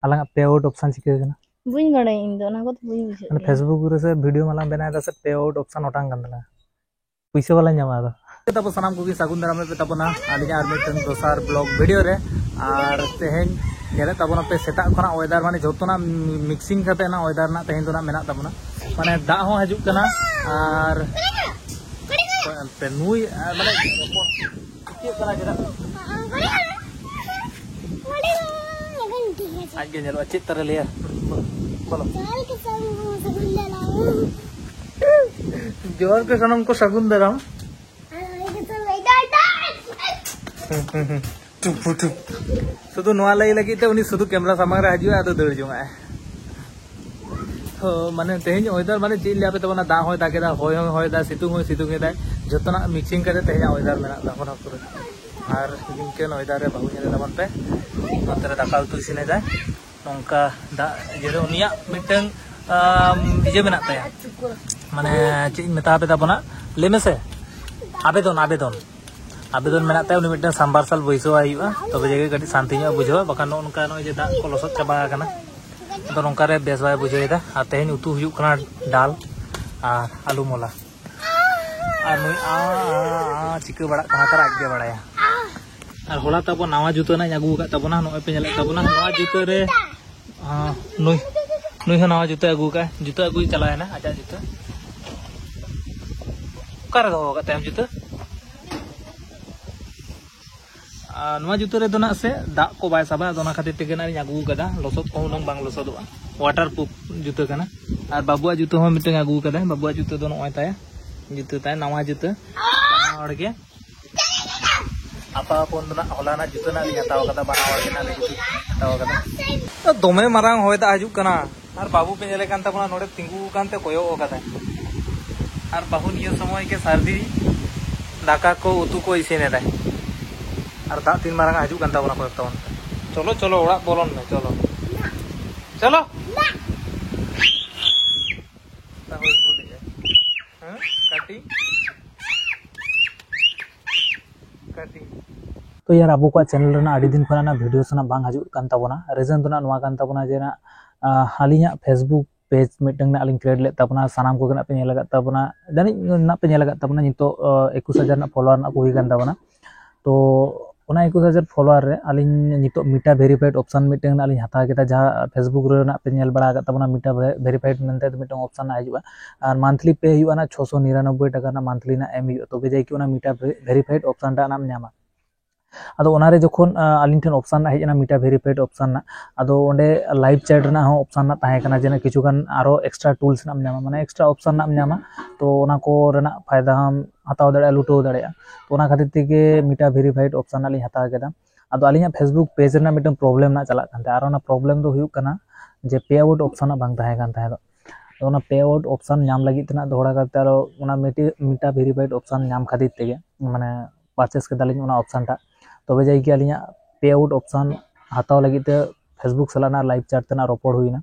alang payout option chike kana बुझ बड़े इन दोनों को तो बुझ बुझ ane Facebook re se video malang bena da se payout option otang kan dala puisa wala nyama da tapo sanam ko gi sagun daram pe tapona alinya ar miteng dosar blog video re ar tehen nyere tapona pe seta khona weather mane jotona mixing kate na weather na tehen dona mena tapona mane da ho hajuk kana ar pe nui mane ki kana jera aja nyelo acit tare liya बोलो जोर के सनम को सगुन दे रहा हूँ सुधु नवा लाई लगी ते उनी सुधु कैमरा सामने रे हजू आदो दड़ जोंगा तो माने तेहेन वेदर माने चीज ले पे तो ना दा होय दागेदा होय दा सितुंग एदा जतना मिक्सिंग करे तेहेन वेदर मेना दा होना पुरो आर इनके वेदर रे बहु नेले तबन पे नतरे दाका उतु इसिने जाय नौका दा जेरो उनिया मिटंग इजे मेना ताया माने चीज मेता पे तबना लेमे से आवेदन मेना ताया उनी मिटंग संबारसाल बइसो आयुआ तबे जेगे गडी शांति nya बुझो बका नोनका नो जे दा को लसत चाबा kana तो नौका रे बेस बाय बुझेदा आ तेहेन उतु हुयु kana दाल आर आलू मोला आर नुई आ चिका बड़ा kana तारा आगे बड़ाया और होला तब नवा जूता ना अगू का तब ना नय पे नेले तब ना नवा जूता रे नुई नुई हो नवा जूता अगू का जूता अगू चलाए ना आजा जूता कर दो का टाइम जूता नवा जूता रे दोना से दा को बाय साबा दोना खातिर तेगे ना अगू कदा लसत को नंग बांग लसदवा वाटर प्रूफ जूता kana और बाबुआ जूता हो मिटंग अगू कदा बाबुआ जूता दो नय ताया जूता ताय नवा जूता और के apa pun na hola na juta na li hataw kada banaw ke na li hataw kada dome marang hoy da haju kana ar babu pe jele kan ta puna node tingu kan te koyo kada ar babu niya samoy ke sardi daka ko utu ko isine dai ar da tin marang haju kan ta puna koyo taon cholo orak bolon me cholo na ta hoy boli ha kati तो यार अब को channel Raina आदि दिन खना video सना बांग हजू कान ताबोना reason तो ना कान ताबोना जे ना हालिया फेसबुक पेज मिटंग ना अलिंग क्रिएट ले ताबोना सानाम को गना पे नेल लगा ताबोना जानि ना पे नेल लगा ताबोना नितो 21000 ना फॉलोअर ना को गान ताबोना तो ओना 21000 फॉलोअर रे अलिंग नितो मीटा वेरीफाइड ऑप्शन मिटंग ना अलिंग हता केता जहां फेसबुक रे ना पे नेल बड़ा गा ताबोना मीटा वेरीफाइड मेनते मिटंग ऑप्शन ना हजुआ और मंथली पे हुआ ना 699 टाका ना मंथली ना एम हुआ तो जाय कि ओना मीटा वेरीफाइड ऑप्शन टा नाम न्यामा अदो ओनारे जखन आलिन ठेन ऑप्शन ना हेजना मीटा वेरीफाइड ऑप्शन ना अदो ओंडे लाइव चैट ना हो ऑप्शन ना ताहे कना जेना किछु गान आरो एक्स्ट्रा टूल्स ना न्यामा माने एक्स्ट्रा ऑप्शन ना न्यामा तो ओना को रेना फायदा हम हताव दड़े लुटो दड़े तो ओना खातिर तेगे मीटा वेरीफाइड ऑप्शन ना li हताव केदा अदो आलिन फेसबुक पेज रेना मिटन प्रॉब्लम ना चला कानते आरो ना प्रॉब्लम दो हुयु कना जे पे आउट ऑप्शन ना बांग ताहे कान ताहे दो ओना पे आउट ऑप्शन नाम लगी तना दोहरा करते आरो ओना मीटा वेरीफाइड ऑप्शन नाम खातिर तेगे माने परचेस केदालिन ओना ऑप्शन टा तबे जाय कि अलिया पे आउट ऑप्शन हताव लगी ते फेसबुक सलाना लाइव चैट तना रोपड़ हुईना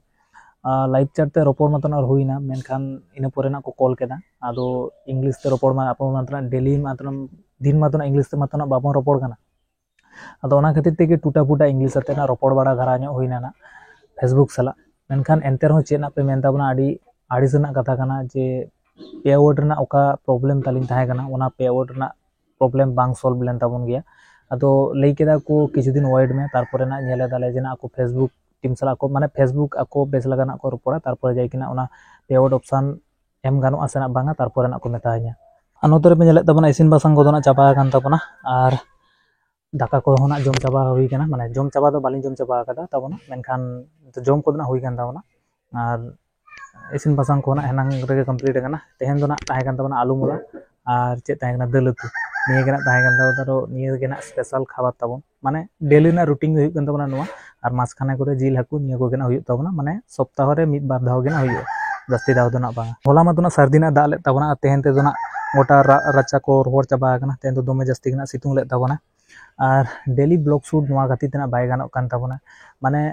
लाइव चैट ते रोपड़ मतन और हुईना मेनखान इन पोरेना को कॉल केदा आदो इंग्लिश ते रोपड़ मा आपन मतन डेली मतन दिन मतन इंग्लिश ते मतन बाबन रोपड़ कना आदो ओना खातिर ते टूटा फूटा इंग्लिश ते ना रोपड़ बड़ा घरा ᱧᱚᱜ हुईना ना फेसबुक सला मेनखान एंते रहो चेना पे मेनता बना आडी आड़ीसना कथा कना जे पे आउट ना ओका प्रॉब्लम तालिन ताहे कना ओना पे आउट ना प्रॉब्लम बांग सॉल्व लेन ताबन गया अदो लई केदा को किछु दिन वेट में तारपरे ना नेले दाले जेना को फेसबुक टीम सला को माने फेसबुक ako बेस लगाना को रोपड़ा तारपरे जाय किना ओना पे आउट ऑप्शन एम गानो आसेना बांगा तारपरे ना को मेताया अनोतरे पे नेले तबना इसिन बासंग को दोना चाबा कान तबना आर दाका को होना जम चाबा हुई कना माने जम चाबा तो बालिन जम चाबा कदा तबना मेनखान जम को दोना हुई कान तबना आर इसिन बासंग को ना हेनांग रे कंप्लीट कना तेहेन दोना ताहे कान तबना आलू मोला आर चे ताहे कना दलुतु निये गना ताहे कान तारो निये गना स्पेशल खाबार ताबन माने डेली ना रूटीन हुई कान ताबना नोआ और मासखाने करे जिल हाकु निये को गना हुई ताबना माने सप्ताह रे मिद बार धाव गना हुई जस्ती दाव दोना बा होला मा दोना सर्दीना दा ले ताबना तेहेन ते दोना मोटा राचा को रोहर चाबा कना तेहेन तो दोमे जस्ती गना सितुंग ले ताबना और डेली ब्लॉग शूट नोआ गति तना बाय गानो कान ताबना माने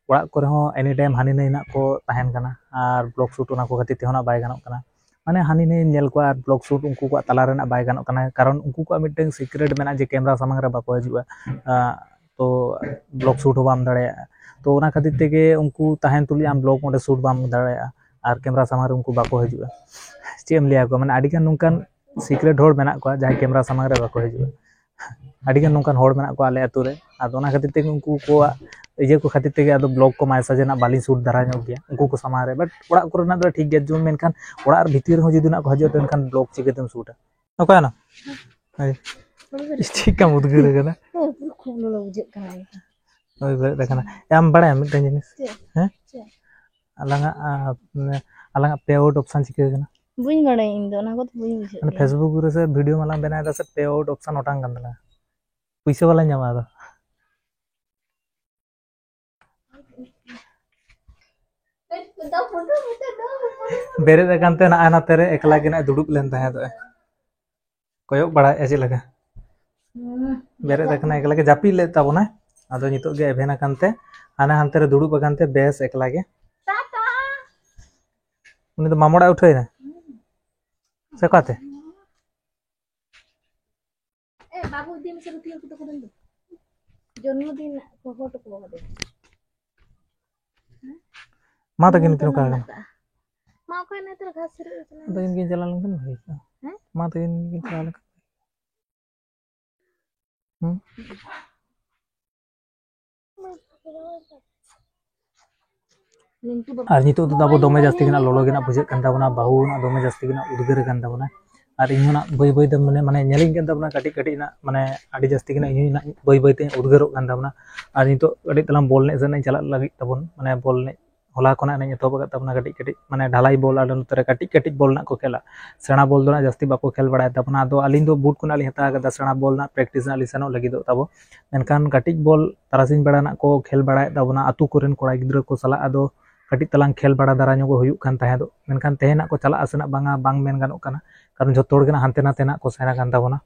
ओड़ा करे हो एनी टाइम हानि नै ना को ताहेन कना और ब्लॉग शूट ओना को गति ते होना बाय गानो कना माने हानि नै नेल को और ब्लॉग शूट उनको को तला रेना बाय गानो कना कारण उनको को मिटन सीक्रेट मेना जे कैमरा सामंग रे बाको हजुआ तो ब्लॉग शूट हो बाम दाड़े तो ओना खातिर तेगे उनको तहन तुली आम ब्लॉग ओंडे शूट बाम दाड़े और कैमरा सामने उनको बाको हजुआ चेम लिया को माने आडिगान नुंकान सिक्रेट होड़ मेना को जहां कैमरा सामने रे बाको हजुआ आडिगान नुंकान होड़ मेना को आले अतु रे आदो ओना खातिर तेगे उनको को इजे को खातिर तेगे आदो ब्लॉग को माय सजना बाली शूट दारा ᱧᱚᱜ गया उनको को सामने रे बट ओड़ा कोरना दो ठीक गया जो मेनखान ओड़ा भीतर हो जुदी ना को हजुआ तो मेनखान ब्लॉग चिकेतम शूटा ओका ना ठीक काम उद्गर कना खोलो लो बुझे कना ओय बरे कना याम बड़ा मिटन जिनिस हैं अलंगा अलंगा पे आउट ऑप्शन चिके कना बुझ बड़े इंदो ना को बुझ बुझे माने फेसबुक रे से वीडियो माला बनाय दा से पे आउट ऑप्शन ओटांग गंदला पैसे वाला ᱧᱟᱢᱟ दा बेरे दकानते ना आना तेरे एकला गे ना दुडुब लेन तहे दो कोयो बड़ा एजे लगा बेरे दकना एकला के जापी ले ताबोना आदो नितो गे एभेना कानते आना हानते रे दुडुब कानते बेस एकला गे टाटा उनी तो मामोड़ा उठे ना सकाते ए बाबू दिन से रुपया को तो करन दो जन्मदिन को फोटो को दे मा तकिन तिनो का मा को ने तर घास रे तो इनके चला लंकन भाई हैं मा तकिन के चला लंकन और नितो तो दाबो दोमे जास्ती गना लोलो गना बुझे कान ताबना बाहु ना दोमे जास्ती गना उदगर कान ताबना और इन ना बई बई दम माने नेलिंग कान ताबना काटी काटी ना माने आडी जास्ती गना इन ना बई बई ते उदगरो कान ताबना और नितो काटी तलाम बॉल ने जने चला लगी ताबन माने बॉल ने होला कोना ने तो बगा ताबना काटी काटी माने ढालाई बॉल आडन तरे काटी काटी बॉल ना को खेला सेना बॉल दो ना जास्ती बाको खेल बड़ा ताबना दो अलिन दो बूट कोना लि हता गदा सेना बॉल ना प्रैक्टिस ना लिसनो लगी दो ताबो मेनकान काटी बॉल तारासिन बड़ा ना को खेल बड़ा ताबना अतु कोरेन कोड़ा गिद्र को सला आदो काटी तलांग खेल बड़ा दारा ᱧᱚᱜ हुयुक कान तहे दो मेनखान तेहेना को चला आसना बांगा बांग मेन गानोक काना कारण जतो हड़ गे हानते नाते ना को सेना कान ताबोना